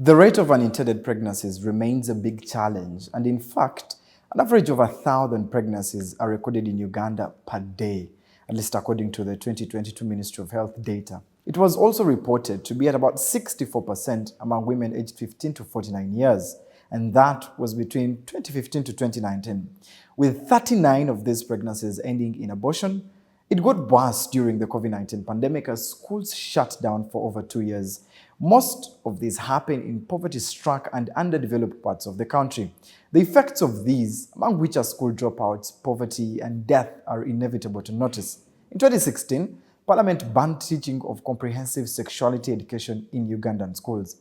The rate of unintended pregnancies remains a big challenge, and in fact, an average of 1,000 pregnancies are recorded in Uganda per day, at least according to the 2022 Ministry of Health data. It was also reported to be at about 64% among women aged 15 to 49 years, and that was between 2015 to 2019, with 39 of these pregnancies ending in abortion. It got worse during the COVID-19 pandemic as schools shut down for over 2 years. Most of these happen in poverty-struck and underdeveloped parts of the country. The effects of these, among which are school dropouts, poverty, and death, are inevitable to notice. In 2016, Parliament banned teaching of comprehensive sexuality education in Ugandan schools.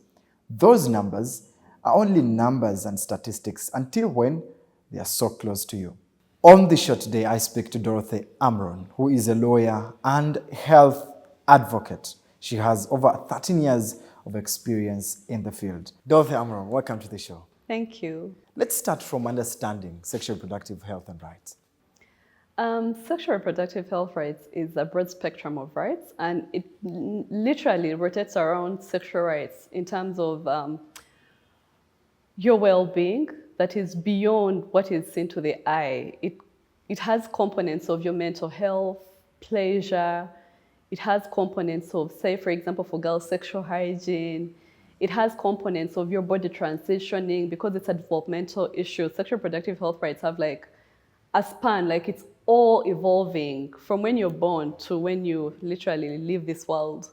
Those numbers are only numbers and statistics until when they are so close to you. On the show today, I speak to Dorothy Amuron, who is a lawyer and health advocate. She has over 13 years of experience in the field. Dorothy Amuron, welcome to the show. Thank you. Let's start from understanding sexual reproductive health and rights. Sexual reproductive health rights is a broad spectrum of rights, and it literally rotates around sexual rights in terms of your well-being that is beyond what is seen to the eye. It has components of your mental health, pleasure. It has components of, say, for example, for girls, sexual hygiene. It has components of your body transitioning because it's a developmental issue. Sexual reproductive health rights have like a span, like it's all evolving from when you're born to when you literally leave this world.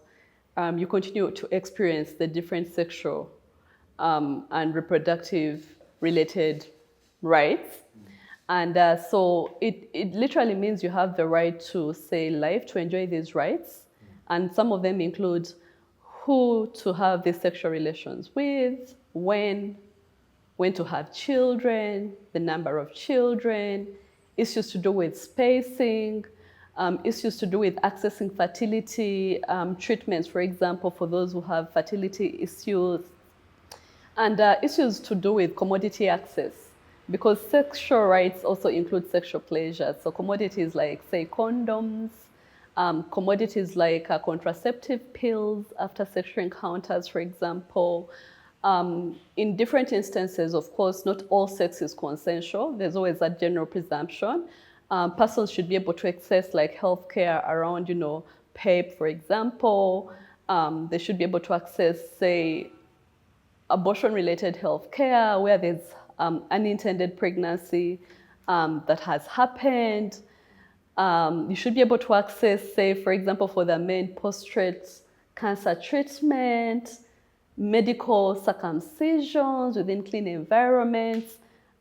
You continue to experience the different sexual and reproductive related rights. And so it literally means you have the right to, say, life, to enjoy these rights. And some of them include who to have these sexual relations with, when to have children, the number of children, issues to do with spacing, issues to do with accessing fertility treatments, for example, for those who have fertility issues, and issues to do with commodity access, because sexual rights also include sexual pleasure. So commodities like, say, condoms, commodities like contraceptive pills after sexual encounters, for example. In different instances, of course, not all sex is consensual. There's always a general presumption. Persons should be able to access like healthcare around, PEP, for example. They should be able to access, say, abortion-related health care where there's unintended pregnancy that has happened. You should be able to access, say, for example, for the men, post-strate cancer treatment, medical circumcisions within clean environments.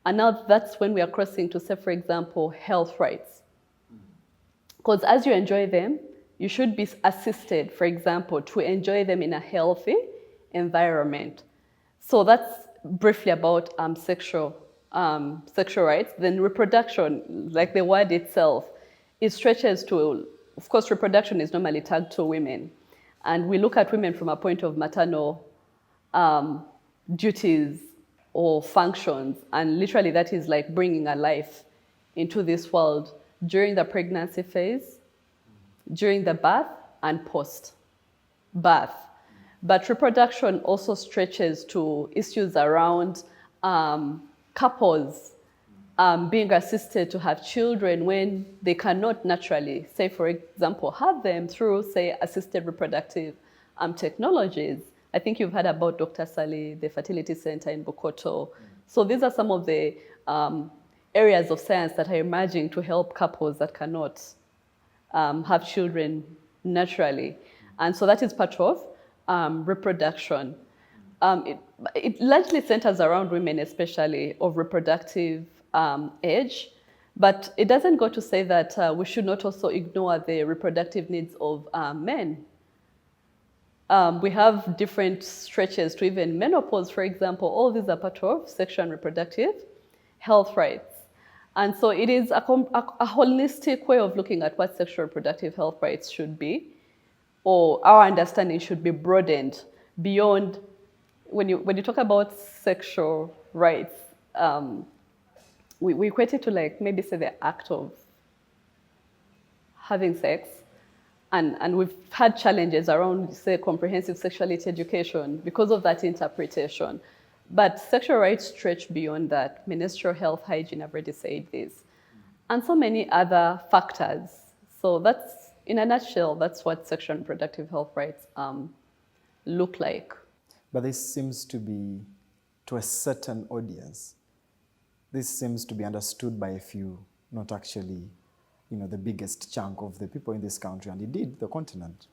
And now that's when we are crossing to, say, for example, health rights. Because as you enjoy them, you should be assisted, for example, to enjoy them in a healthy environment. So that's briefly about sexual rights. Then reproduction, like the word itself, it stretches to, of course, reproduction is normally tagged to women. And we look at women from a point of maternal duties or functions. And literally that is like bringing a life into this world during the pregnancy phase, during the birth, and post-birth. But reproduction also stretches to issues around couples being assisted to have children when they cannot naturally, say, for example, have them through, say, assisted reproductive technologies. I think you've heard about Dr. Sally, the fertility center in Bokoto. So these are some of the areas of science that are emerging to help couples that cannot have children naturally. And so that is part of reproduction. It largely centers around women, especially of reproductive age, but it doesn't go to say that we should not also ignore the reproductive needs of men. We have different stretches to even menopause, for example. All these are part of sexual and reproductive health rights. And so it is a holistic way of looking at what sexual reproductive health rights should be, or our understanding should be broadened beyond, when you talk about sexual rights, we equate it to like maybe say the act of having sex, And we've had challenges around, say, comprehensive sexuality education because of that interpretation. But sexual rights stretch beyond that. Menstrual health, hygiene, I've already said this. And so many other factors. So that's, in a nutshell, that's what sexual and reproductive health rights look like. But this seems to be, to a certain audience, this seems to be understood by a few, not actually, the biggest chunk of the people in this country, and indeed the continent.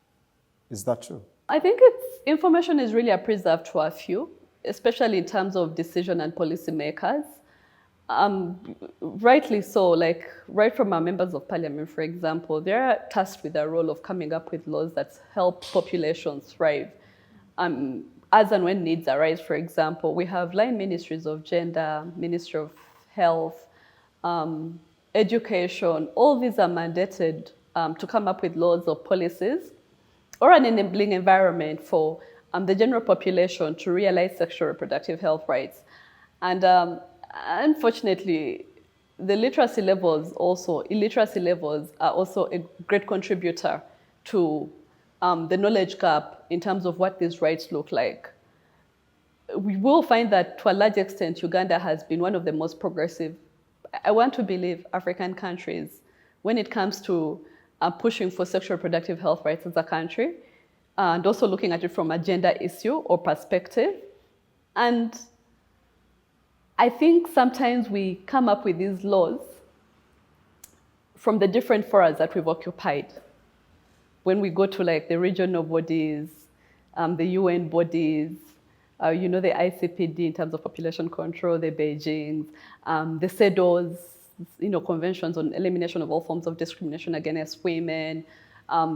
Is that true? I think information is really preserved to a few, especially in terms of decision and policy makers. Rightly so, like right from our members of parliament, for example, they're tasked with the role of coming up with laws that help populations thrive. As and when needs arise, for example, we have line ministries of gender, Ministry of Health, education. All these are mandated to come up with laws or policies or an enabling environment for the general population to realize sexual reproductive health rights. And unfortunately, the illiteracy levels are also a great contributor to the knowledge gap in terms of what these rights look like. We will find that to a large extent, Uganda has been one of the most progressive, I want to believe, African countries when it comes to pushing for sexual reproductive health rights as a country, and also looking at it from a gender issue or perspective. And I think sometimes we come up with these laws from the different forums that we've occupied. When we go to like the regional bodies, the UN bodies, the ICPD in terms of population control, the Beijings, the CEDAWs, conventions on elimination of all forms of discrimination against women,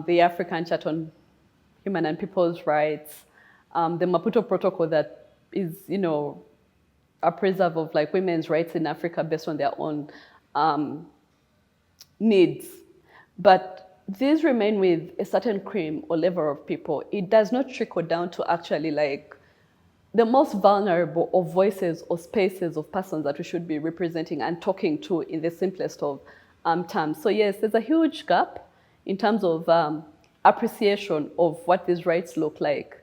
the African Charter on Human and People's Rights, the Maputo Protocol that is, a preserve of like women's rights in Africa based on their own needs. But these remain with a certain cream or level of people. It does not trickle down to actually like the most vulnerable of voices or spaces of persons that we should be representing and talking to in the simplest of terms. So yes, there's a huge gap in terms of appreciation of what these rights look like.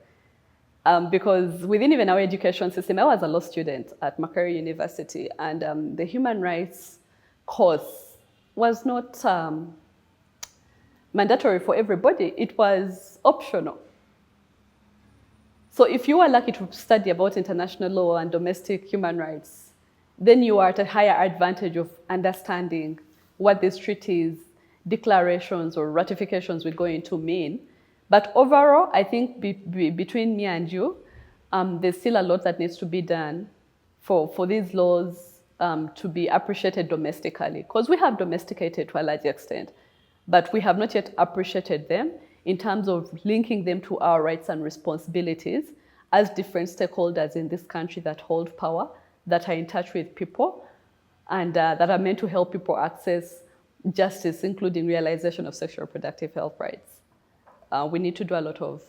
Because within even our education system, I was a law student at Makerere University, and the human rights course was not mandatory for everybody. It was optional. So if you are lucky to study about international law and domestic human rights, then you are at a higher advantage of understanding what these treaties, declarations, or ratifications were going to mean. But overall, I think between me and you, there's still a lot that needs to be done for these laws to be appreciated domestically. Because we have domesticated to a large extent, but we have not yet appreciated them in terms of linking them to our rights and responsibilities as different stakeholders in this country that hold power, that are in touch with people, and that are meant to help people access justice, including realization of sexual reproductive health rights. We need to do a lot of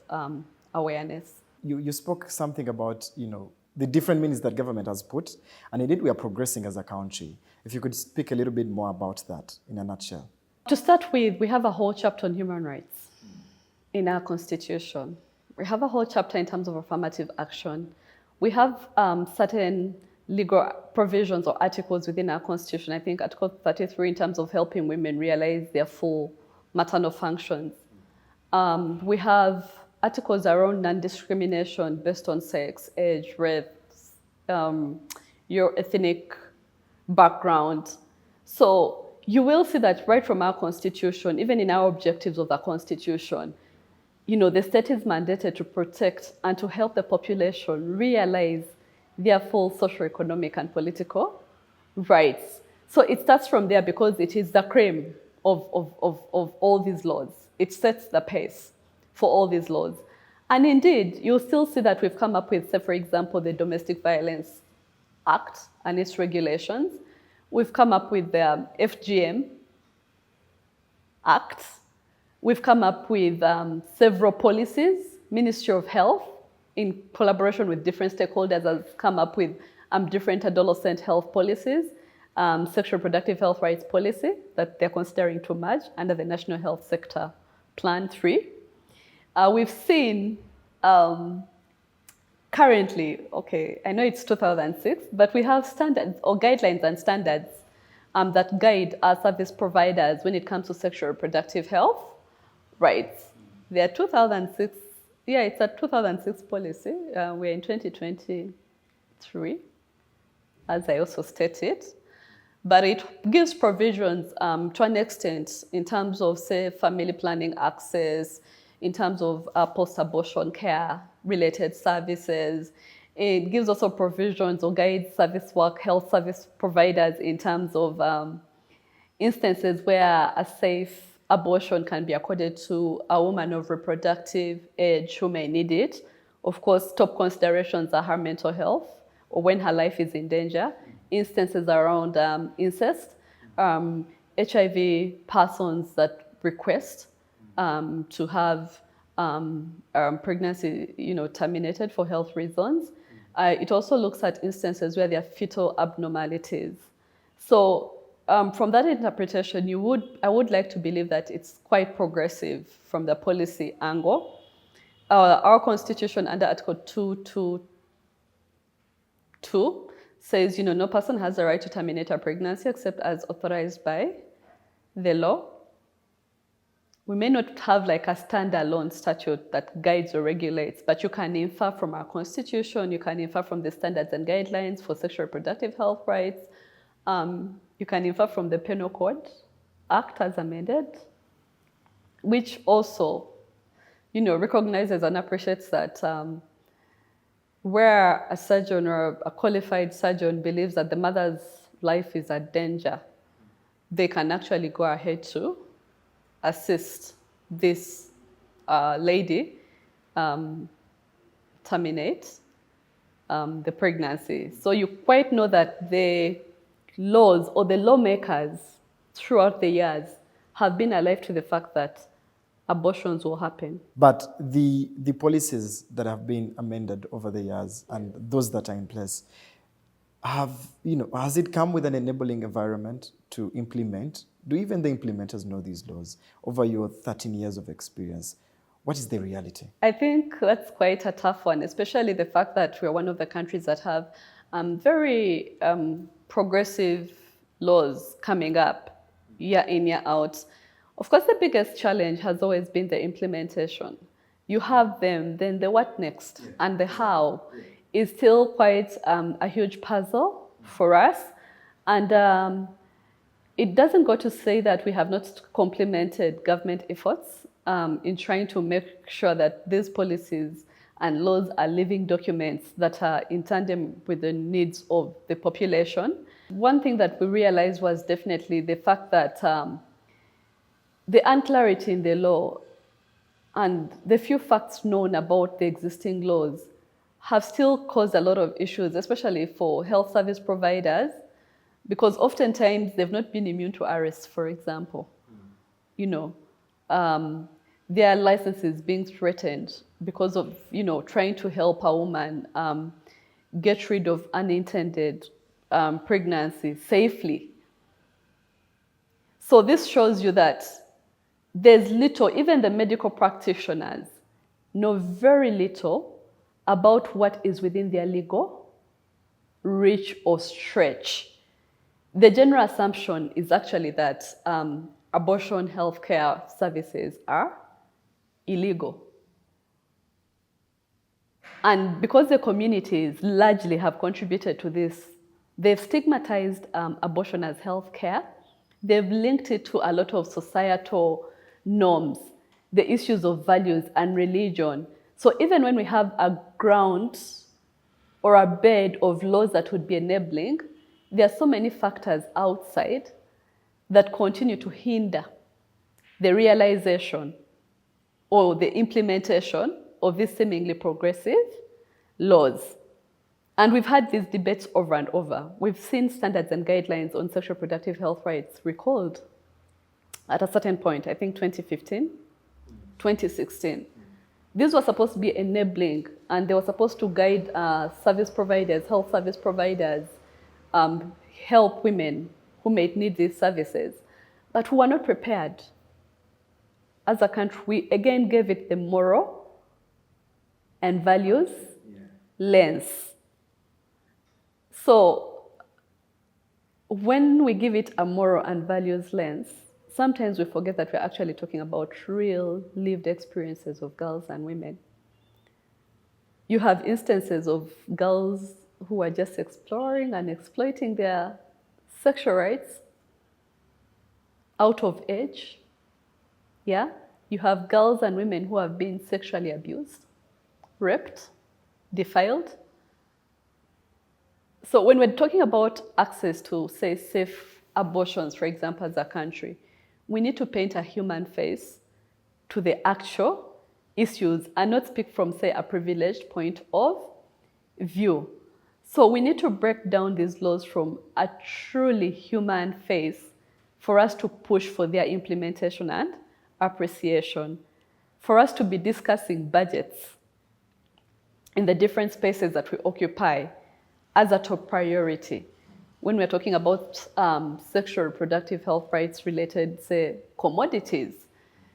awareness. You spoke something about, the different means that government has put, and indeed we are progressing as a country. If you could speak a little bit more about that in a nutshell. To start with, we have a whole chapter on human rights in our constitution. We have a whole chapter in terms of affirmative action. We have certain legal provisions or articles within our constitution. I think Article 33 in terms of helping women realize their full maternal functions. We have articles around non-discrimination based on sex, age, race, your ethnic background. So you will see that right from our constitution, even in our objectives of the constitution, the state is mandated to protect and to help the population realize their full socio-economic and political rights. So it starts from there because it is the cream of all these laws. It sets the pace for all these laws. And indeed, you'll still see that we've come up with, say, for example, the Domestic Violence Act and its regulations. We've come up with the FGM Act. We've come up with several policies. Ministry of Health, in collaboration with different stakeholders, has come up with different adolescent health policies, sexual reproductive health rights policy that they're considering to merge under the National Health Sector Plan 3. We've seen currently, okay, I know it's 2006, but we have standards or guidelines and standards that guide our service providers when it comes to sexual reproductive health rights. They're 2006, yeah, it's a 2006 policy. We're in 2023, as I also stated. But it gives provisions to an extent in terms of, say, family planning access, in terms of post-abortion care related services. It gives also provisions or guides health service providers in terms of instances where a safe abortion can be accorded to a woman of reproductive age who may need it. Of course, top considerations are her mental health or when her life is in danger. Instances around incest, HIV persons that request to have pregnancy, terminated for health reasons. It also looks at instances where there are fetal abnormalities. So from that interpretation, I would like to believe that it's quite progressive from the policy angle. Our constitution under Article 222 says, no person has the right to terminate a pregnancy except as authorized by the law. We may not have like a standalone statute that guides or regulates, but you can infer from our constitution, you can infer from the standards and guidelines for sexual reproductive health rights. You can infer from the Penal Code Act as amended, which also, recognizes and appreciates that where a surgeon or a qualified surgeon believes that the mother's life is at danger, they can actually go ahead to assist this lady terminate the pregnancy. So you quite know that the laws or the lawmakers throughout the years have been alive to the fact that abortions will happen. But the policies that have been amended over the years and those that are in place, has it come with an enabling environment to implement? Do even the implementers know these laws? Over your 13 years of experience, what is the reality? I think that's quite a tough one, especially the fact that we're one of the countries that have very progressive laws coming up year in, year out. Of course, the biggest challenge has always been the implementation. You have them, then the what next and the how is still quite a huge puzzle for us. And it doesn't go to say that we have not complemented government efforts in trying to make sure that these policies and laws are living documents that are in tandem with the needs of the population. One thing that we realized was definitely the fact that the unclarity in the law and the few facts known about the existing laws have still caused a lot of issues, especially for health service providers, because oftentimes they've not been immune to arrests, for example. Their licenses being threatened because of, trying to help a woman get rid of unintended pregnancy safely. So this shows you that there's little, even the medical practitioners know very little about what is within their legal reach or stretch. The general assumption is actually that abortion healthcare services are illegal. And because the communities largely have contributed to this, they've stigmatized abortion as healthcare. They've linked it to a lot of societal norms, the issues of values and religion. So even when we have a ground or a bed of laws that would be enabling, there are so many factors outside that continue to hinder the realization or the implementation of these seemingly progressive laws. And we've had these debates over and over. We've seen standards and guidelines on sexual reproductive health rights recalled at a certain point, I think 2015, 2016. These were supposed to be enabling, and they were supposed to guide service providers, health service providers, help women who may need these services, but who were not prepared as a country, we again gave it the moral and values lens. So when we give it a moral and values lens, sometimes we forget that we're actually talking about real lived experiences of girls and women. You have instances of girls who are just exploring and exploiting their sexual rights out of age. Yeah? You have girls and women who have been sexually abused, raped, defiled. So when we're talking about access to, say, safe abortions, for example, as a country, we need to paint a human face to the actual issues and not speak from, say, a privileged point of view. So we need to break down these laws from a truly human face for us to push for their implementation and appreciation, for us to be discussing budgets in the different spaces that we occupy as a top priority. When we're talking about sexual reproductive health rights related, say, commodities.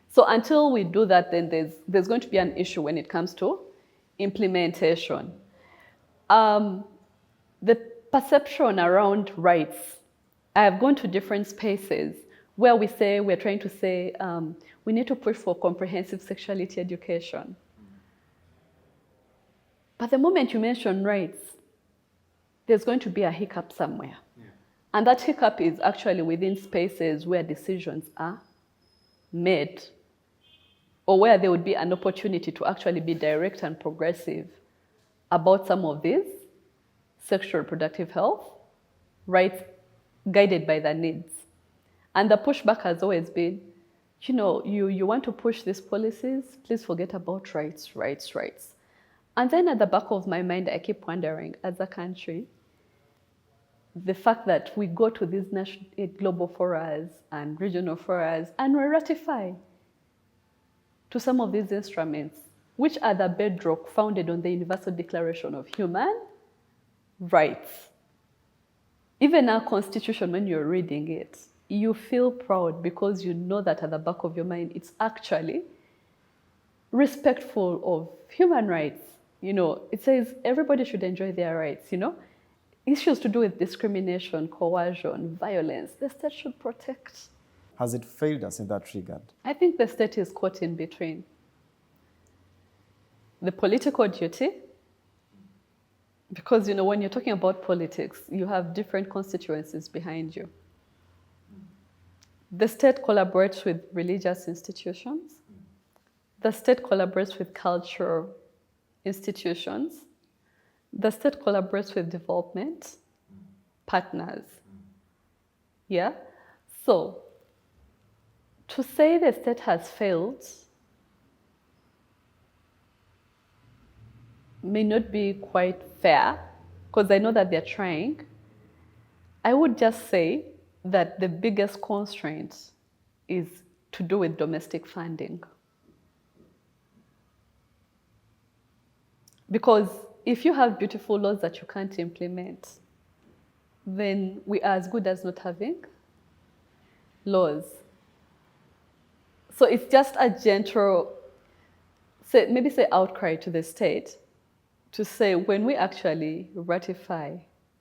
So until we do that, then there's going to be an issue when it comes to implementation. The perception around rights, I have gone to different spaces where we're trying to say, we need to push for comprehensive sexuality education. But the moment you mention rights, there's going to be a hiccup somewhere. Yeah. And that hiccup is actually within spaces where decisions are made, or where there would be an opportunity to actually be direct and progressive about some of these sexual reproductive health rights guided by their needs. And the pushback has always been, you want to push these policies, please forget about rights. And then at the back of my mind, I keep wondering, as a country, the fact that we go to these global forums and regional forums and we ratify to some of these instruments, which are the bedrock founded on the Universal Declaration of Human Rights. Even our Constitution, when you're reading it, you feel proud because you know that at the back of your mind, it's actually respectful of human rights. It says everybody should enjoy their rights, Issues to do with discrimination, coercion, violence, the state should protect. Has it failed us in that regard? I think the state is caught in between the political duty, because, when you're talking about politics, you have different constituencies behind you. The state collaborates with religious institutions. The state collaborates with cultural institutions. The state collaborates with development partners. Yeah? So, to say the state has failed may not be quite fair, because I know that they're trying. I would just say that the biggest constraint is to do with domestic funding. Because if you have beautiful laws that you can't implement, then we are as good as not having laws. So it's just a gentle, maybe outcry to the state to say, when we actually ratify,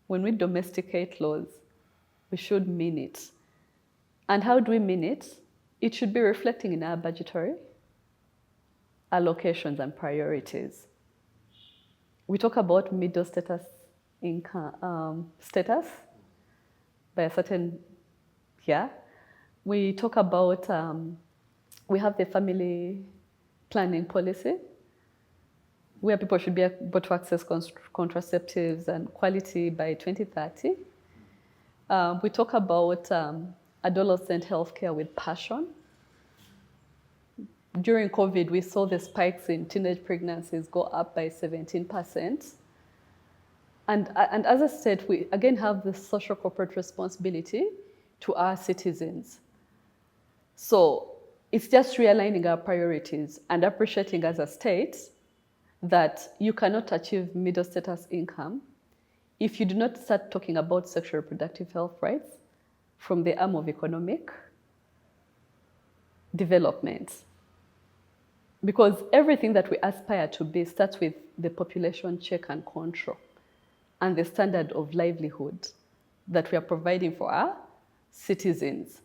when we domesticate laws, we should mean it. And how do we mean it? It should be reflecting in our budgetary allocations and priorities. We talk about middle status income status by a certain, We talk about, we have the family planning policy, where people should be able to access contraceptives and quality by 2030. We talk about adolescent healthcare with passion. During COVID, we saw the spikes in teenage pregnancies go up by 17%. And as I said, we again have the social corporate responsibility to our citizens. So it's just realigning our priorities and appreciating as a state that you cannot achieve middle status income if you do not start talking about sexual reproductive health rights from the arm of economic development. Because everything that we aspire to be starts with the population check and control and the standard of livelihood that we are providing for our citizens.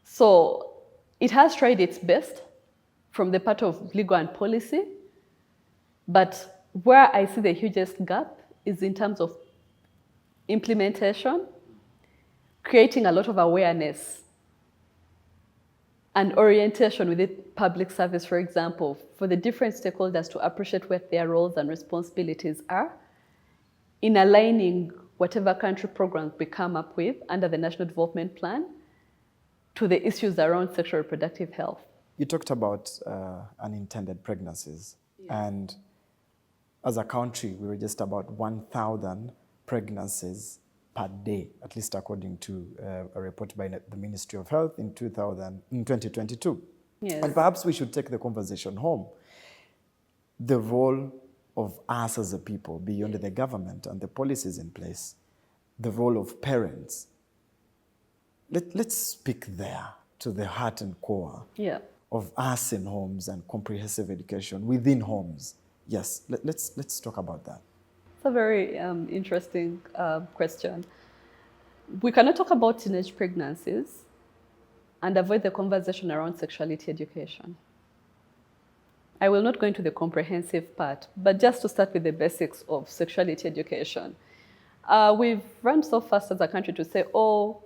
So it has tried its best from the part of legal and policy, but where I see the hugest gap is in terms of implementation, creating a lot of awareness and orientation within public service, for example, for the different stakeholders to appreciate what their roles and responsibilities are in aligning whatever country programs we come up with under the National Development Plan to the issues around sexual reproductive health. You talked about unintended pregnancies, and as a country, we register about 1,000 pregnancies per day, at least according to a report by the Ministry of Health in 2022. Yes. And perhaps we should take the conversation home. The role of us as a people, beyond the government and the policies in place, the role of parents. Let's speak there to the heart and core of us in homes and comprehensive education within homes. Yes, let's talk about that. It's a very interesting question. We cannot talk about teenage pregnancies and avoid the conversation around sexuality education. I will not go into the comprehensive part, but just to start with the basics of sexuality education. We've run so fast as a country to say, oh,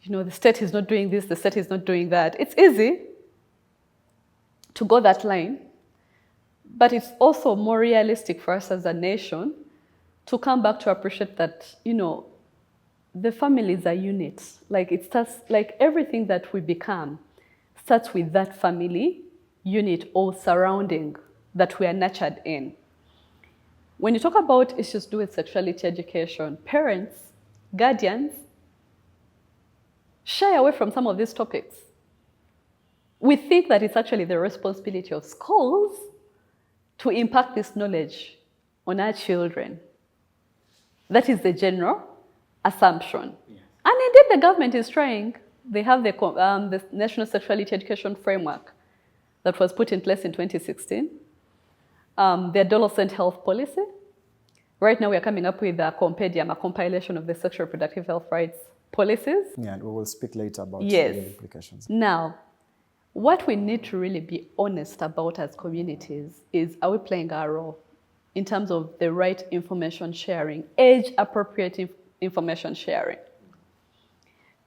you know, the state is not doing this, the state is not doing that. It's easy to go that line, but it's also more realistic for us as a nation to come back to appreciate that, you know, the family is a unit. Like it starts, like everything that we become starts with that family unit or surrounding that we are nurtured in. When you talk about issues to do with sexuality education, parents, guardians, shy away from some of these topics. We think that it's actually the responsibility of schools to impart this knowledge on our children. That is the general assumption. Yes. And indeed, the government is trying. They have the National Sexuality Education Framework that was put in place in 2016, the adolescent health policy. Right now, we are coming up with a compendium, a compilation of the sexual reproductive health rights policies. Yeah, and we will speak later about the implications. Now, what we need to really be honest about as communities is, are we playing our role in terms of the right information sharing, age-appropriate information sharing?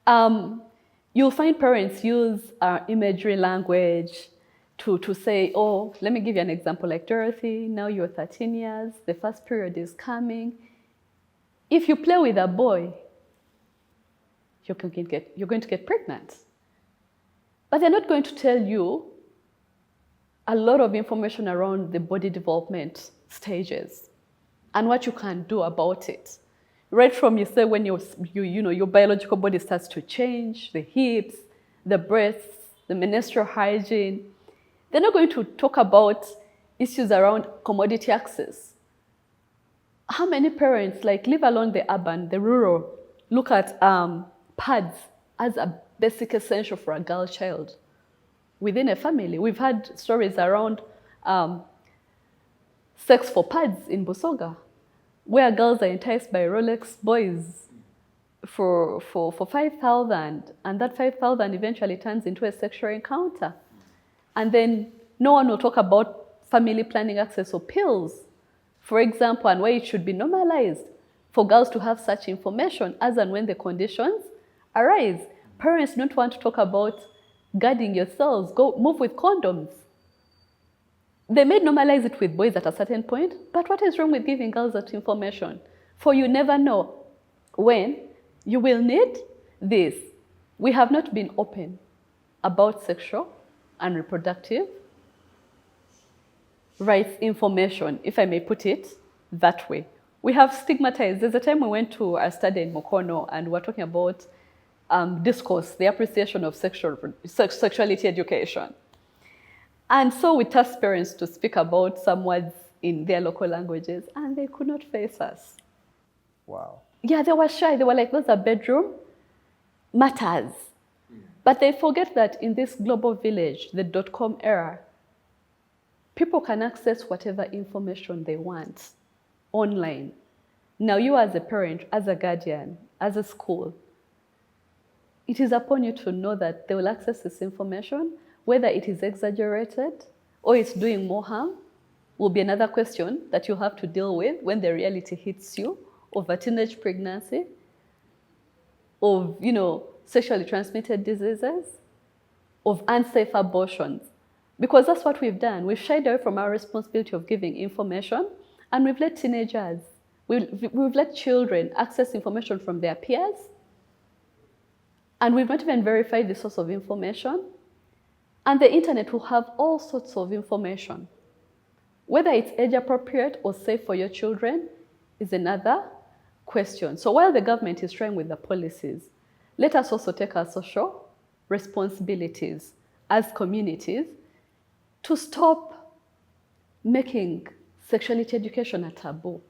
You'll find parents use imagery language to say, oh, let me give you an example like Dorothy, now you're 13 years, the first period is coming. If you play with a boy, you're going to get pregnant. But they're not going to tell you a lot of information around the body development stages and what you can do about it. Right from you say when your biological body starts to change, the hips, the breasts, the menstrual hygiene. They're not going to talk about issues around commodity access. How many parents, like leave alone the urban, the rural, look at pads as a basic essential for a girl child within a family? We've had stories around sex for pads in Busoga, where girls are enticed by Rolex boys for 5,000, and that 5,000 eventually turns into a sexual encounter. And then no one will talk about family planning access or pills, for example, and why it should be normalized for girls to have such information as and when the conditions arise. Parents don't want to talk about guarding yourselves, move with condoms. They may normalize it with boys at a certain point, but what is wrong with giving girls that information? For you never know when you will need this. We have not been open about sexual and reproductive rights information, if I may put it that way. We have stigmatized. There's a time we went to a study in Mukono and we're talking about discourse, the appreciation of sexuality education. And so we tasked parents to speak about some words in their local languages, and they could not face us. Wow. Yeah, they were shy. They were like, those are bedroom matters. But they forget that in this global village, the .com era, people can access whatever information they want online. Now you as a parent, as a guardian, as a school, it is upon you to know that they will access this information, whether it is exaggerated or it's doing more harm will be another question that you have to deal with when the reality hits you of a teenage pregnancy, of, sexually transmitted diseases, of unsafe abortions. Because that's what we've done. We've shied away from our responsibility of giving information, and we've let teenagers, we've let children access information from their peers, and we've not even verified the source of information. And the internet will have all sorts of information. Whether it's age appropriate or safe for your children is another question. So while the government is trying with the policies, let us also take our social responsibilities as communities to stop making sexuality education a taboo.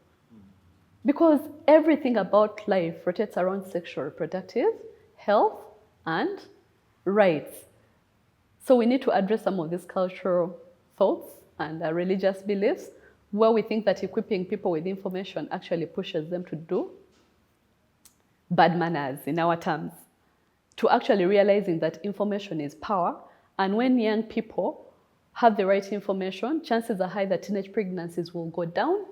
Because everything about life rotates around sexual reproductive health and rights. So we need to address some of these cultural thoughts and religious beliefs where we think that equipping people with information actually pushes them to do bad manners, in our terms, to actually realizing that information is power. And when young people have the right information, chances are high that teenage pregnancies will go down.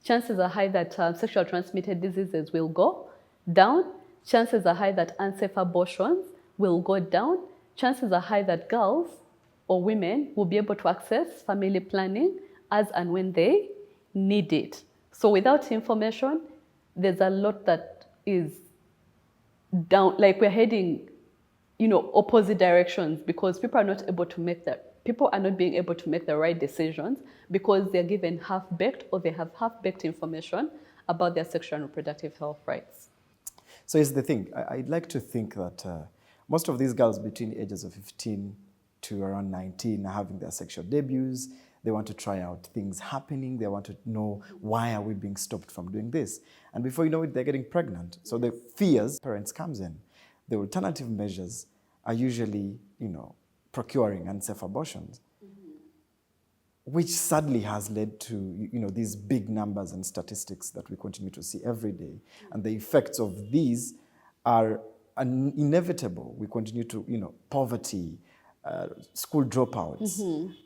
Chances are high that sexually transmitted diseases will go down. Chances are high that unsafe abortions will go down. Chances are high that girls or women will be able to access family planning as and when they need it. So without information, there's a lot that is down, like we're heading, opposite directions, because people are not being able to make the right decisions because they're given half-baked, or they have half-baked information about their sexual and reproductive health rights. So here's the thing. I'd like to think that most of these girls between the ages of 15 to around 19 are having their sexual debuts. They want to try out things happening. They want to know, why are we being stopped from doing this? And before you know it, they're getting pregnant. So the fears parents comes in. The alternative measures are usually, procuring unsafe abortions, which sadly has led to, these big numbers and statistics that we continue to see every day. And the effects of these are inevitable. We continue to, poverty, school dropouts,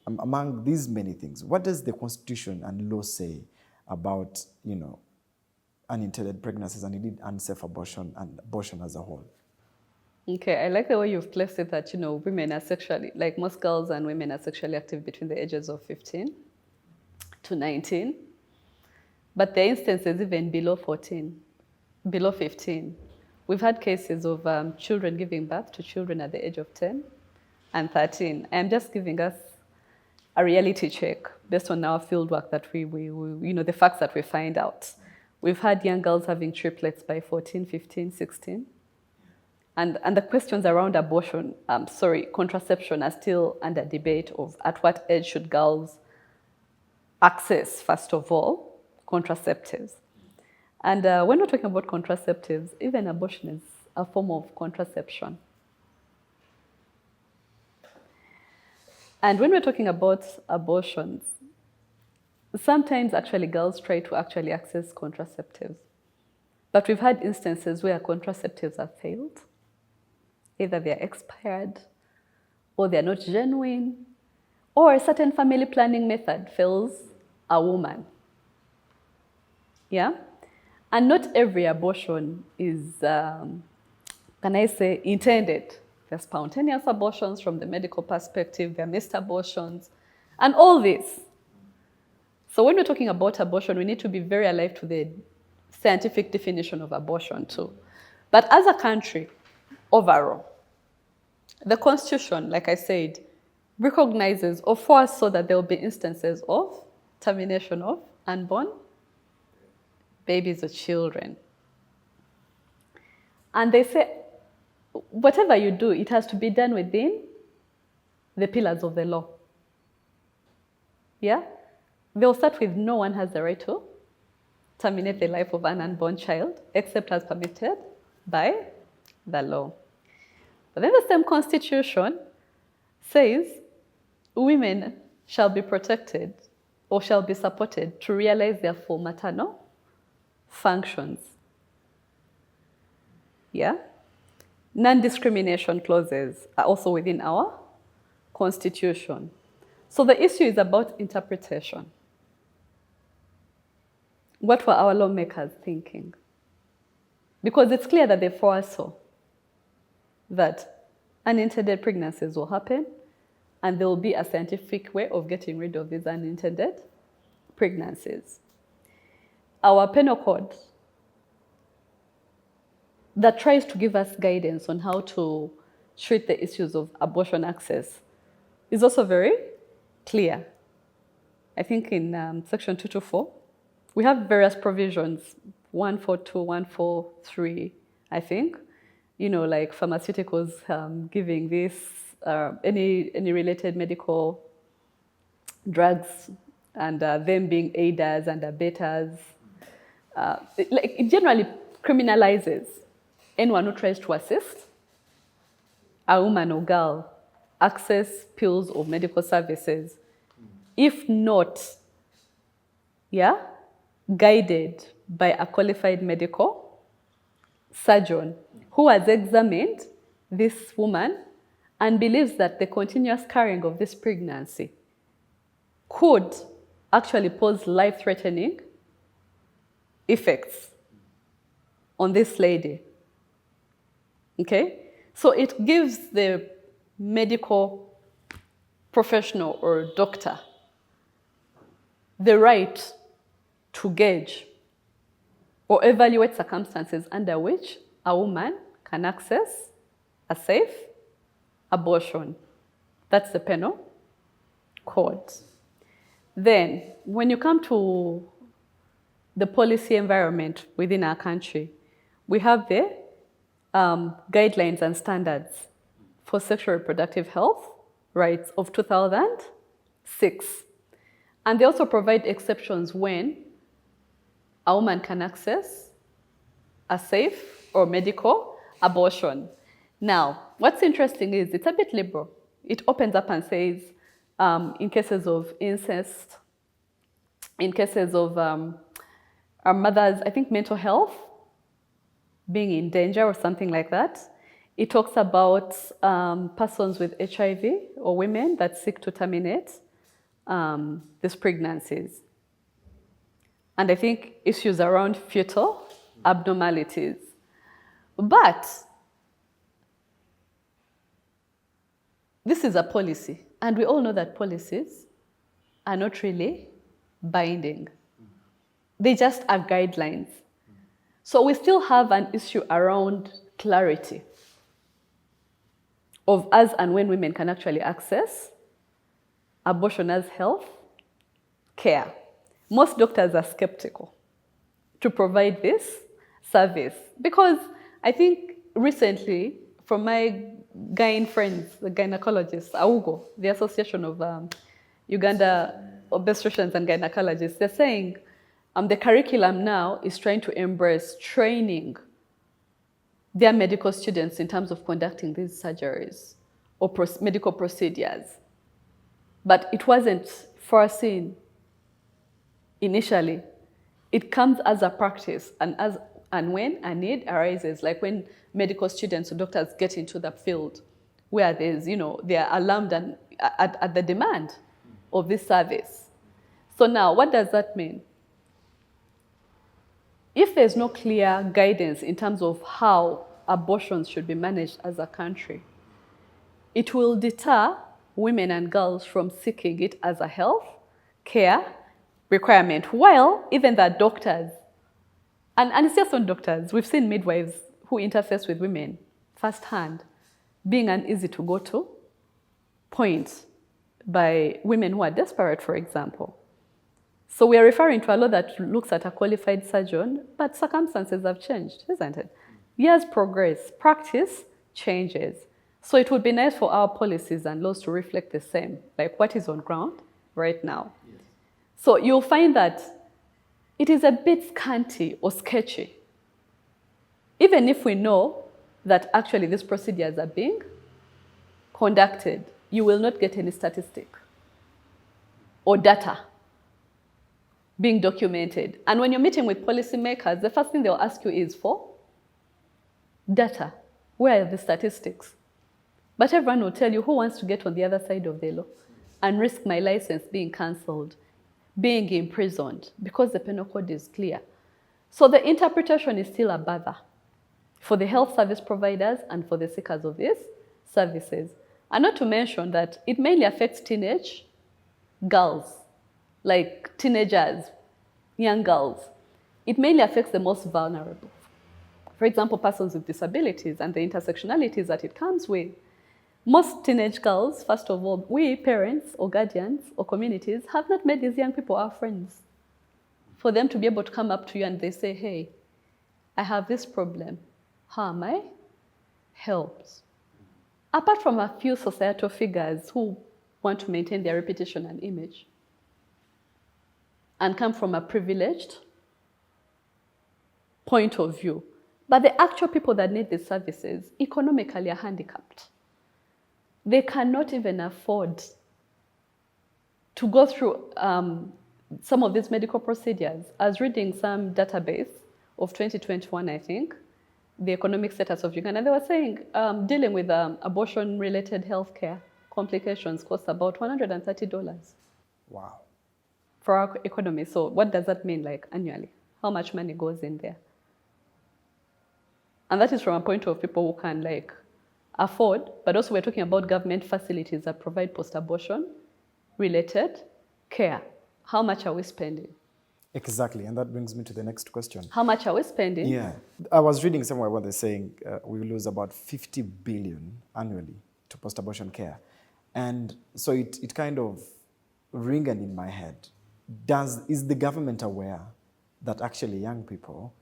among these many things. What does the Constitution and law say about, unintended pregnancies and indeed unsafe abortion and abortion as a whole? Okay, I like the way you've placed it that, women are sexually, like most girls and women are sexually active between the ages of 15 to 19. But there are instances even below 14, below 15. We've had cases of children giving birth to children at the age of 10 and 13. I'm just giving us a reality check based on our fieldwork that we the facts that we find out. We've had young girls having triplets by 14, 15, 16. And the questions around contraception are still under debate of at what age should girls access, first of all, contraceptives. And when we're talking about contraceptives, even abortion is a form of contraception. And when we're talking about abortions, sometimes actually girls try to actually access contraceptives. But we've had instances where contraceptives have failed. Either they're expired, or they're not genuine, or a certain family planning method fails a woman. Yeah? And not every abortion is, intended. There are spontaneous abortions from the medical perspective, there are missed abortions, and all this. So when we're talking about abortion, we need to be very alive to the scientific definition of abortion too. But as a country, overall, the Constitution, like I said, recognizes or foresaw that there will be instances of termination of unborn babies or children. And they say, whatever you do, it has to be done within the pillars of the law. Yeah? They'll start with no one has the right to terminate the life of an unborn child except as permitted by the law. But then the same constitution says women shall be protected or shall be supported to realize their full maternal functions. Yeah? Non-discrimination clauses are also within our constitution. So the issue is about interpretation. What were our lawmakers thinking? Because it's clear that they foresaw that unintended pregnancies will happen and there will be a scientific way of getting rid of these unintended pregnancies. Our penal code that tries to give us guidance on how to treat the issues of abortion access is also very clear. I think in section 224, we have various provisions, 142, 143, I think, like pharmaceuticals giving this, any related medical drugs, and them being aiders and abettors. It generally criminalizes anyone who tries to assist a woman or girl access pills or medical services, if not, guided by a qualified medical surgeon who has examined this woman and believes that the continuous carrying of this pregnancy could actually pose life-threatening effects on this lady. Okay? So it gives the medical professional or doctor the right to gauge or evaluate circumstances under which a woman can access a safe abortion. That's the penal code. Then, when you come to the policy environment within our country, we have the guidelines and standards for sexual reproductive health rights of 2006. And they also provide exceptions when a woman can access a safe or medical abortion. Now, what's interesting is it's a bit liberal. It opens up and says, in cases of incest, in cases of our mothers, I think mental health being in danger or something like that. It talks about persons with HIV or women that seek to terminate these pregnancies. And I think issues around fetal abnormalities. But this is a policy, and we all know that policies are not really binding. They just are guidelines. So we still have an issue around clarity of as and when women can actually access abortion as health care. Most doctors are skeptical to provide this service because I think recently, from my gyne friends, the gynecologists, AUGO, the Association of Uganda Obstetricians and Gynecologists, they're saying the curriculum now is trying to embrace training their medical students in terms of conducting these surgeries or medical procedures. But it wasn't foreseen initially. It comes as a practice and when a need arises, like when medical students or doctors get into the field where there's, they are alarmed and at the demand of this service. So now, what does that mean? If there's no clear guidance in terms of how abortions should be managed as a country, it will deter women and girls from seeking it as a health care requirement, while even the doctors, and it's just not doctors, we've seen midwives who interface with women firsthand being an easy to go to point by women who are desperate, for example. So we are referring to a law that looks at a qualified surgeon, but circumstances have changed, isn't it? Years progress, practice changes. So it would be nice for our policies and laws to reflect the same, like what is on ground right now. Yes. So you'll find that it is a bit scanty or sketchy, even if we know that actually these procedures are being conducted, you will not get any statistic or data being documented. And when you're meeting with policymakers, the first thing they'll ask you is for data. Where are the statistics? But everyone will tell you, who wants to get on the other side of the law and risk my license being cancelled, being imprisoned, because the penal code is clear. So the interpretation is still a bother for the health service providers and for the seekers of these services. And not to mention that it mainly affects teenage girls, like teenagers, young girls. It mainly affects the most vulnerable. For example, persons with disabilities and the intersectionalities that it comes with. Most teenage girls, first of all, we parents or guardians or communities have not made these young people our friends. For them to be able to come up to you and they say, hey, I have this problem. How am I helped? Apart from a few societal figures who want to maintain their reputation and image and come from a privileged point of view. But the actual people that need these services economically are handicapped. They cannot even afford to go through some of these medical procedures. I was reading some database of 2021, I think, the economic status of Uganda. They were saying dealing with abortion-related healthcare complications costs about $130. Wow. For our economy. So what does that mean, like, annually? How much money goes in there? And that is from a point of people who can, like, afford, but also we're talking about government facilities that provide post-abortion related care. How much are we spending? Exactly, and that brings me to the next question. How much are we spending? Yeah, I was reading somewhere where they're saying we lose about 50 billion annually to post-abortion care. And so it kind of ringing in my head. Is the government aware that actually young people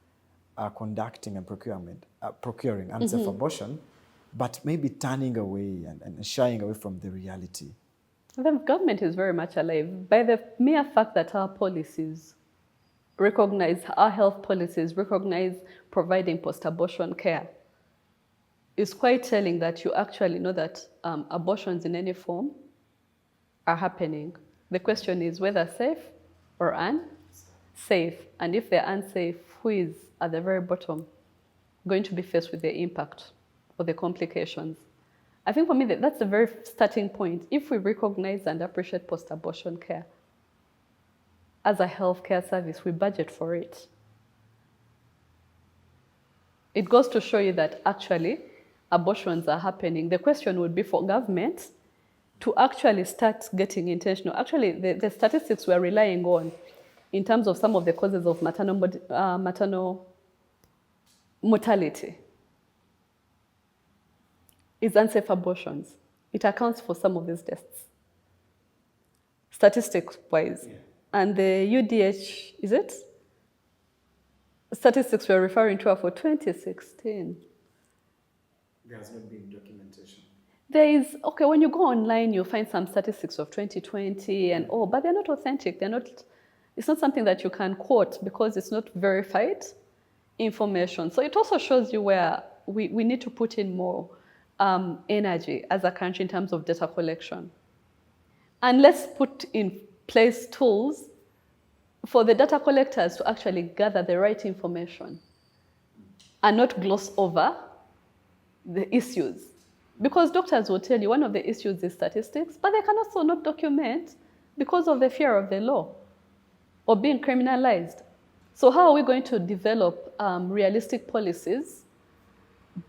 are conducting and procuring unsafe abortion, but maybe turning away and shying away from the reality? The government is very much alive by the mere fact that our policies recognize, our health policies recognize providing post-abortion care. It's quite telling that you actually know that abortions in any form are happening. The question is whether safe or unsafe. And if they're unsafe, who is at the very bottom going to be faced with the impact or the complications? I think for me, that's the very starting point. If we recognize and appreciate post-abortion care as a healthcare service, we budget for it. It goes to show you that actually abortions are happening. The question would be for government to actually start getting intentional. Actually, the statistics we're relying on in terms of some of the causes of maternal mortality is unsafe abortions. It accounts for some of these deaths, statistics-wise. Yeah. And the UDH, is it? Statistics we're referring to are for 2016. There has not been documentation. There is, okay, when you go online, you'll find some statistics of 2020 and all, but they're not authentic. It's not something that you can quote because it's not verified information. So it also shows you where we need to put in more energy as a country in terms of data collection. And let's put in place tools for the data collectors to actually gather the right information and not gloss over the issues. Because doctors will tell you one of the issues is statistics, but they can also not document because of the fear of the law or being criminalized. So how are we going to develop realistic policies,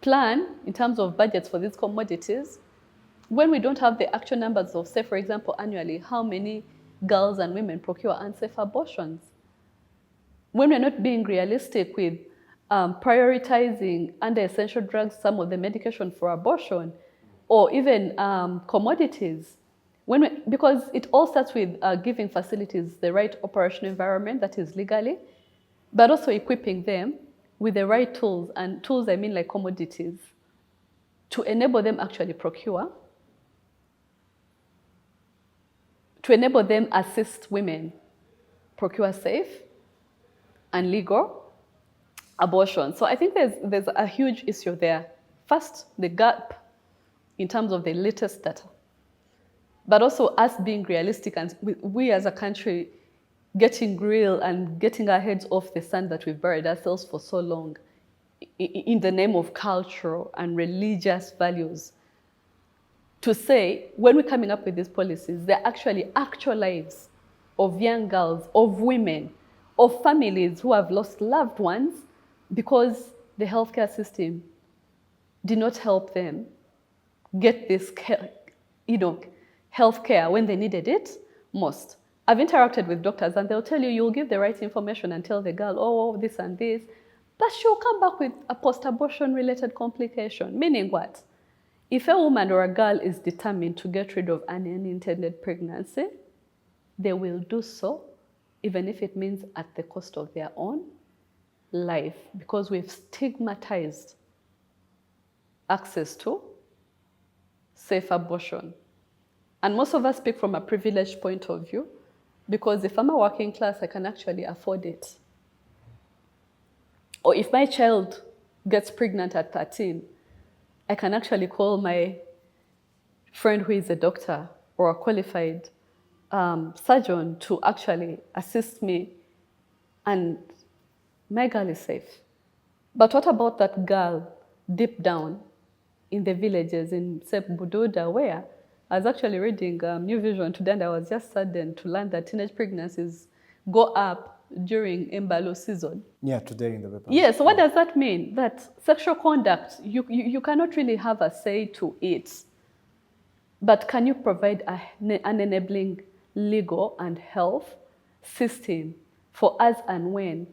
plan in terms of budgets for these commodities, when we don't have the actual numbers of, say, for example, annually, how many girls and women procure unsafe abortions? When we're not being realistic with prioritizing under essential drugs some of the medication for abortion, or even commodities, because it all starts with giving facilities the right operational environment that is legally, but also equipping them with the right tools, and tools I mean like commodities, to enable them actually procure, to enable them assist women procure safe and legal abortion. So I think there's a huge issue there. First, the gap in terms of the latest data. But also us being realistic and we as a country getting real and getting our heads off the sand that we've buried ourselves for so long in the name of cultural and religious values. To say, when we're coming up with these policies, they're actually actual lives of young girls, of women, of families who have lost loved ones because the healthcare system did not help them get this healthcare when they needed it most. I've interacted with doctors and they'll tell you, you'll give the right information and tell the girl, oh, this and this, but she'll come back with a post-abortion related complication. Meaning what? If a woman or a girl is determined to get rid of an unintended pregnancy, they will do so, even if it means at the cost of their own life, because we've stigmatized access to safe abortion. And most of us speak from a privileged point of view, because if I'm a working class, I can actually afford it. Or if my child gets pregnant at 13, I can actually call my friend who is a doctor or a qualified surgeon to actually assist me, and my girl is safe. But what about that girl deep down in the villages in Bududa, where I was actually reading New Vision today, and I was just saddened to learn that teenage pregnancies go up during Embalo season. Yeah, today in the paper. Yeah, so what does that mean? That sexual conduct, you cannot really have a say to it, but can you provide an enabling legal and health system for us and when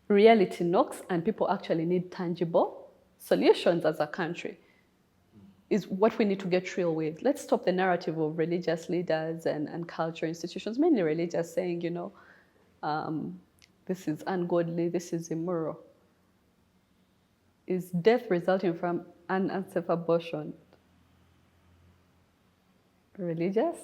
reality knocks and people actually need tangible solutions as a country? Is what we need to get real with. Let's stop the narrative of religious leaders and culture institutions, mainly religious, saying, this is ungodly, this is immoral. Is death resulting from an unsafe abortion religious?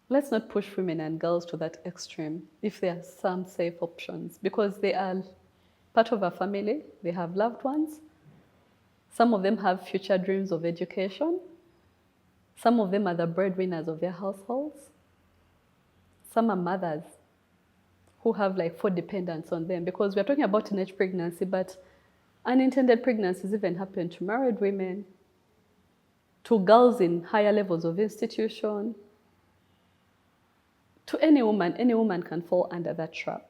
Let's not push women and girls to that extreme if there are some safe options, because they are part of a family, they have loved ones. Some of them have future dreams of education. Some of them are the breadwinners of their households. Some are mothers who have like 4 dependents on them, because we're talking about teenage pregnancy, but unintended pregnancies even happen to married women, to girls in higher levels of institution, to any woman can fall under that trap.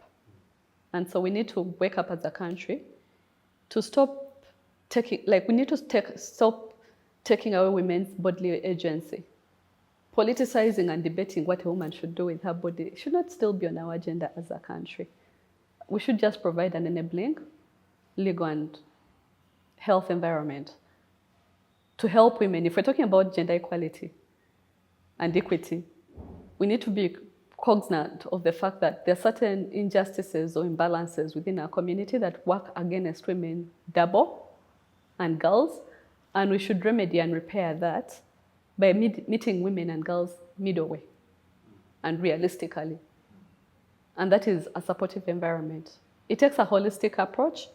And so we need to wake up as a country to stop stop taking away women's bodily agency. Politicizing and debating what a woman should do with her body should not still be on our agenda as a country. We should just provide an enabling legal and health environment to help women. If we're talking about gender equality and equity, we need to be cognizant of the fact that there are certain injustices or imbalances within our community that work against women double and girls, and we should remedy and repair that by meeting women and girls middle way and realistically. And that is a supportive environment. It takes a holistic approach,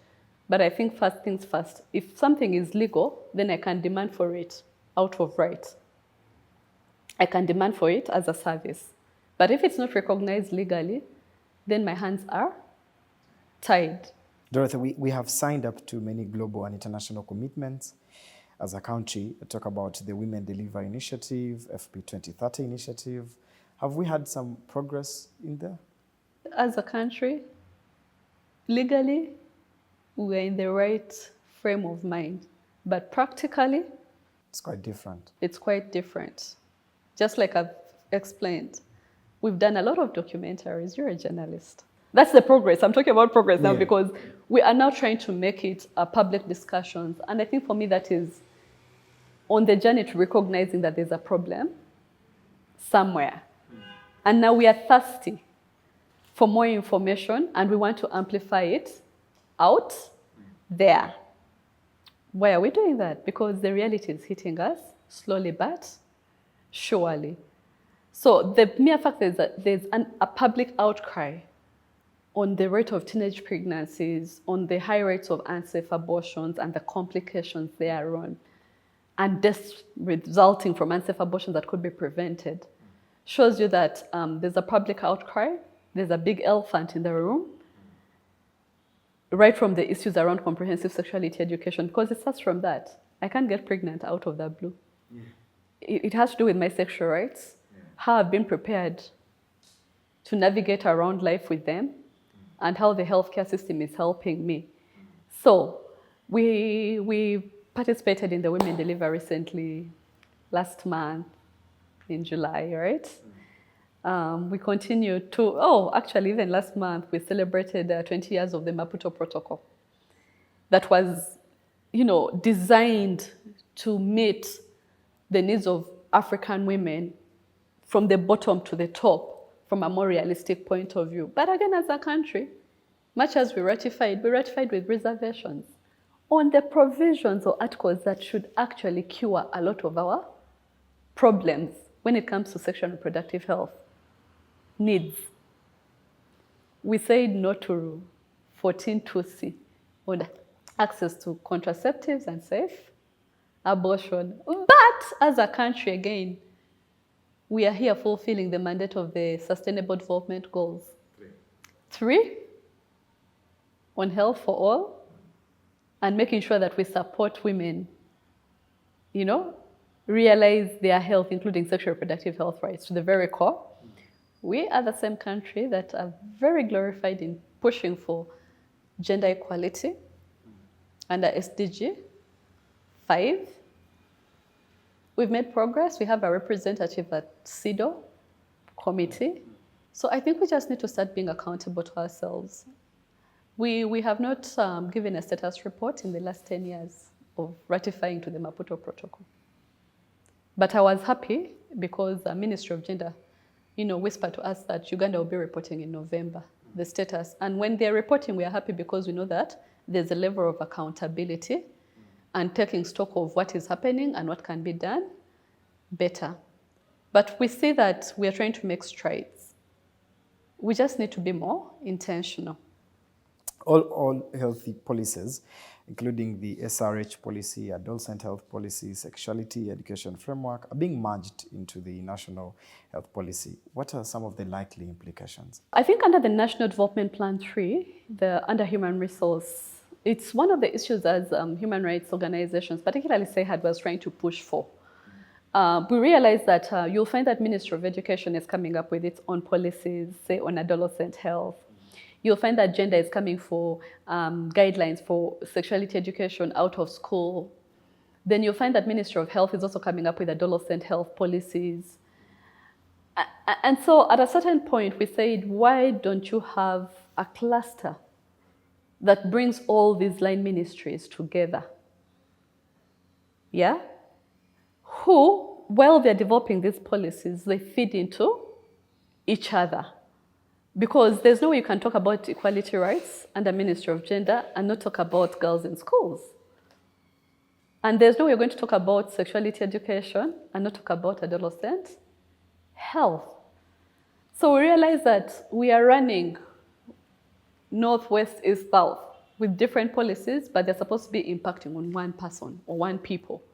but I think first things first. If something is legal, then I can demand for it out of right. I can demand for it as a service. But if it's not recognized legally, then my hands are tied. Dorothy, we have signed up to many global and international commitments as a country. Talk about the Women Deliver Initiative, FP 2030 initiative. Have we had some progress in there? As a country, legally, we're in the right frame of mind. But practically, it's quite different. It's quite different. Just like I've explained, we've done a lot of documentaries. You're a journalist. That's the progress. I'm talking about progress now because we are now trying to make it a public discussions. And I think for me that is on the journey to recognizing that there's a problem somewhere. And now we are thirsty for more information and we want to amplify it out there. Why are we doing that? Because the reality is hitting us slowly but surely. So the mere fact is that there's a public outcry on the rate of teenage pregnancies, on the high rates of unsafe abortions and the complications thereon, and deaths resulting from unsafe abortions that could be prevented, shows you that there's a public outcry, there's a big elephant in the room, right from the issues around comprehensive sexuality education, because it starts from that. I can't get pregnant out of the blue. Yeah. It has to do with my sexual rights, how I've been prepared to navigate around life with them, and how the healthcare system is helping me. So we participated in the Women Deliver recently, last month in July, right? We continue to, actually even last month, we celebrated 20 years of the Maputo Protocol that was, designed to meet the needs of African women from the bottom to the top, from a more realistic point of view. But again, as a country, much as we ratified with reservations on the provisions or articles that should actually cure a lot of our problems when it comes to sexual and reproductive health needs. We said no to 14(2)(c) on access to contraceptives and safe abortion. But as a country, again, we are here fulfilling the mandate of the Sustainable Development Goals. 3, on health for all, and making sure that we support women, realize their health, including sexual reproductive health rights, to the very core. We are the same country that are very glorified in pushing for gender equality under SDG 5. We've made progress. We have a representative at CEDAW committee. So I think we just need to start being accountable to ourselves. We have not given a status report in the last 10 years of ratifying to the Maputo Protocol. But I was happy because the Ministry of Gender, whispered to us that Uganda will be reporting in November, the status. And when they're reporting, we are happy because we know that there's a level of accountability and taking stock of what is happening and what can be done better. But we see that we are trying to make strides. We just need to be more intentional. All healthy policies, including the SRH policy, adolescent health policy, sexuality education framework, are being merged into the national health policy. What are some of the likely implications? I think under the National Development Plan 3, under human resource, it's one of the issues as human rights organizations, particularly CEHURD, was trying to push for. We realize that you'll find that Ministry of Education is coming up with its own policies, say on adolescent health. You'll find that gender is coming for guidelines for sexuality education out of school. Then you'll find that Ministry of Health is also coming up with adolescent health policies. And so at a certain point, we said, why don't you have a cluster that brings all these line ministries together? Yeah? Who, while they're developing these policies, they feed into each other. Because there's no way you can talk about equality rights under Ministry of Gender and not talk about girls in schools. And there's no way you're going to talk about sexuality education and not talk about adolescent health. So we realize that we are running north, west, east, south with different policies, but they're supposed to be impacting on one person or one people.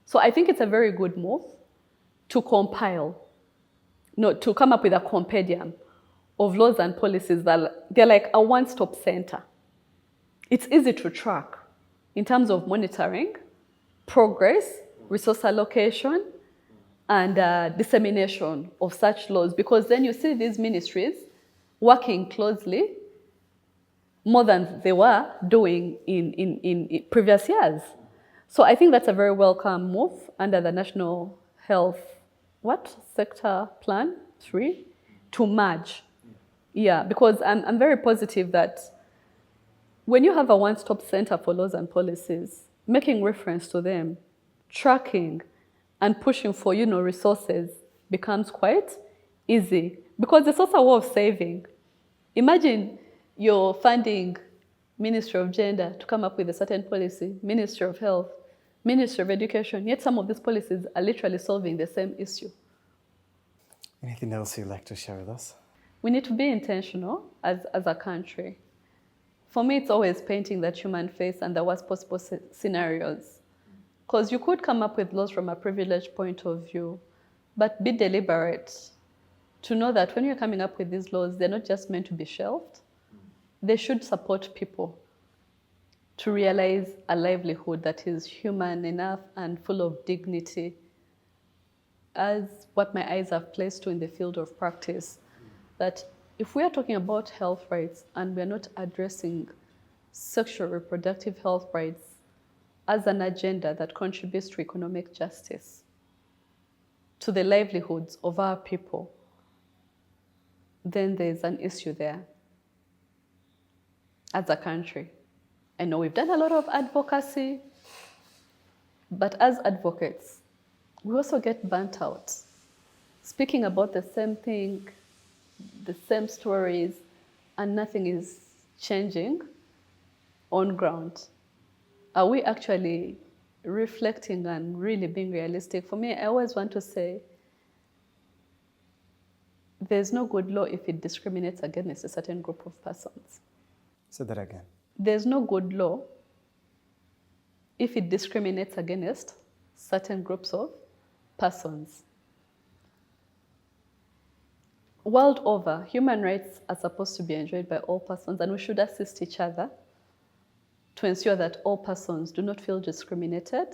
So I think it's a very good move to compile, to come up with a compendium of laws and policies that they're like a one-stop center. It's easy to track in terms of monitoring, progress, resource allocation, and dissemination of such laws, because then you see these ministries working closely more than they were doing in previous years. So I think that's a very welcome move under the National Health Sector Plan 3 to merge. Yeah, because I'm very positive that when you have a one-stop center for laws and policies, making reference to them, tracking, and pushing for resources becomes quite easy, because it's also a way of saving. Imagine you're funding Ministry of Gender to come up with a certain policy, Ministry of Health, Ministry of Education, yet some of these policies are literally solving the same issue. Anything else you'd like to share with us? We need to be intentional as a country. For me, it's always painting that human face and the worst possible scenarios. Because you could come up with laws from a privileged point of view, but be deliberate to know that when you're coming up with these laws, they're not just meant to be shelved. They should support people to realize a livelihood that is human enough and full of dignity, as what my eyes have placed to in the field of practice, that if we are talking about health rights and we're not addressing sexual reproductive health rights as an agenda that contributes to economic justice, to the livelihoods of our people, then there's an issue there as a country. I know we've done a lot of advocacy, but as advocates, we also get burnt out, speaking about the same thing, the same stories, and nothing is changing on ground. Are we actually reflecting and really being realistic? For me, I always want to say, there's no good law if it discriminates against a certain group of persons. Say that again. There's no good law if it discriminates against certain groups of persons. World over, human rights are supposed to be enjoyed by all persons, and we should assist each other to ensure that all persons do not feel discriminated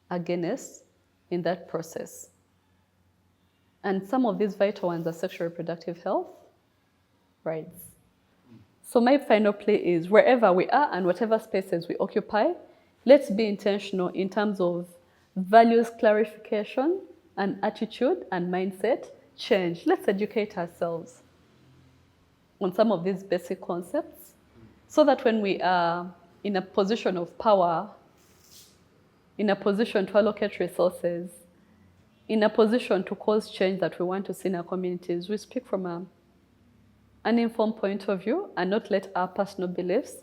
against in that process. And some of these vital ones are sexual reproductive health rights. So my final plea is, wherever we are and whatever spaces we occupy, let's be intentional in terms of values clarification and attitude and mindset change. Let's educate ourselves on some of these basic concepts so that when we are in a position of power, in a position to allocate resources, in a position to cause change that we want to see in our communities, we speak from an uninformed point of view and not let our personal beliefs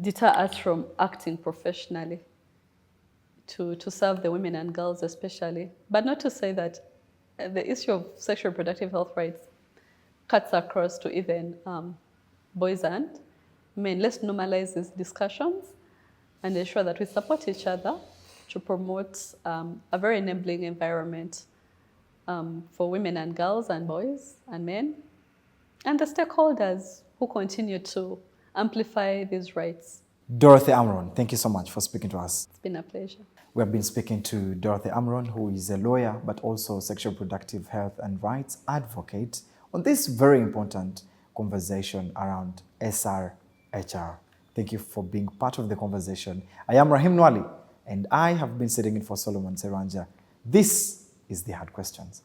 deter us from acting professionally to serve the women and girls especially. But not to say that the issue of sexual reproductive health rights cuts across to even boys and men. Let's normalize these discussions and ensure that we support each other to promote a very enabling environment for women and girls and boys and men and the stakeholders who continue to amplify these rights. Dorothy Amuron, thank you so much for speaking to us. It's been a pleasure. We have been speaking to Dorothy Amuron, who is a lawyer, but also sexual reproductive health and rights advocate, on this very important conversation around SRHR. Thank you for being part of the conversation. I am Rahim Nwali, and I have been sitting in for Solomon Serwanjja. This is the Hard Questions.